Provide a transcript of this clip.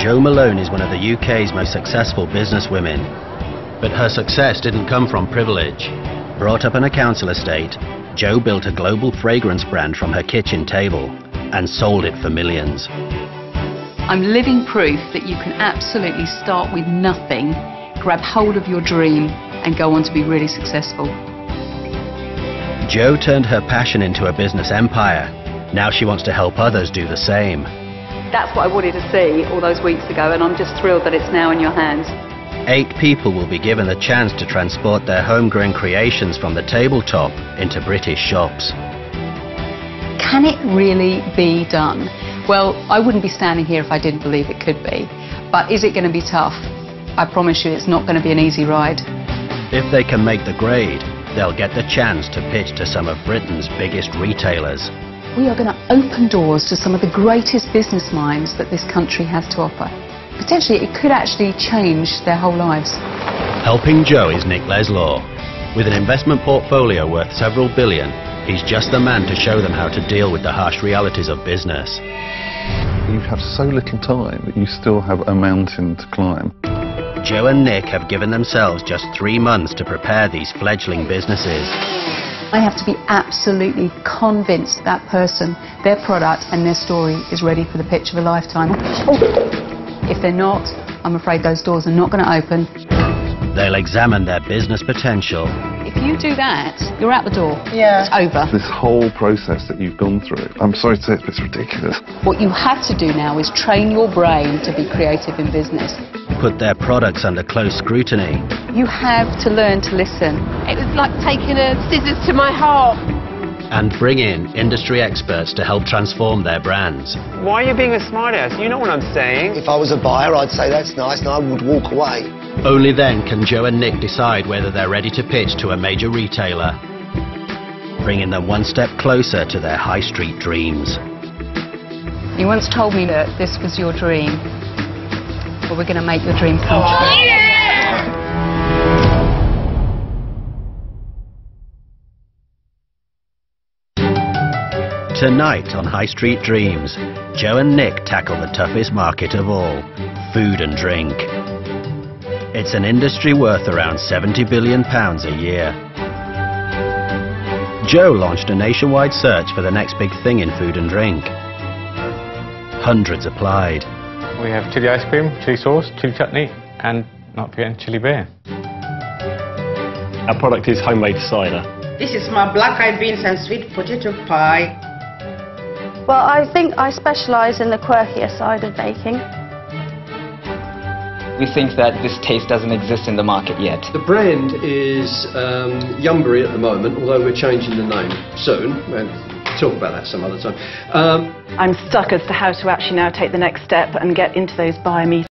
Jo Malone is one of the UK's most successful businesswomen. But her success didn't come from privilege. Brought up on a council estate, Jo built a global fragrance brand from her kitchen table and sold it for millions. I'm living proof that you can absolutely start with nothing, grab hold of your dream and go on to be really successful. Jo turned her passion into a business empire. Now she wants to help others do the same. That's what I wanted to see all those weeks ago, and I'm just thrilled that it's now in your hands. 8 people will be given the chance to transport their homegrown creations from the tabletop into British shops. Can it really be done? Well, I wouldn't be standing here if I didn't believe it could be. But is it going to be tough? I promise you it's not going to be an easy ride. If they can make the grade, they'll get the chance to pitch to some of Britain's biggest retailers. We are going to open doors to some of the greatest business minds that this country has to offer. Potentially, it could actually change their whole lives. Helping Jo is Nick Leslaw. With an investment portfolio worth several billion, he's just the man to show them how to deal with the harsh realities of business. You have so little time that you still have a mountain to climb. Jo and Nick have given themselves just 3 months to prepare these fledgling businesses. I have to be absolutely convinced that person, their product and their story is ready for the pitch of a lifetime. If they're not, I'm afraid those doors are not going to open. They'll examine their business potential. If you do that, you're out the door. Yeah. It's over. This whole process that you've gone through, I'm sorry to say it's ridiculous. What you have to do now is train your brain to be creative in business. Put their products under close scrutiny. You have to learn to listen. It was like taking a scissors to my heart. And bring in industry experts to help transform their brands. Why are you being a smartass? You know what I'm saying. If I was a buyer, I'd say that's nice and I would walk away. Only then can Jo and Nick decide whether they're ready to pitch to a major retailer, bringing them one step closer to their high street dreams. You once told me that this was your dream. Well, we're going to make your dream come true. Yeah! Tonight on High Street Dreams, Jo and Nick tackle the toughest market of all, food and drink. It's an industry worth around £70 billion a year. Jo launched a nationwide search for the next big thing in food and drink. Hundreds applied. We have chili ice cream, chili sauce, chili chutney, and not forgetting chili beer. Our product is homemade cider. This is my black-eyed beans and sweet potato pie. Well, I think I specialise in the quirkier side of baking. We think that this taste doesn't exist in the market yet. The brand is Yumbury at the moment, although we're changing the name soon. We'll talk about that some other time. I'm stuck as to how to actually now take the next step and get into those buyer meetings.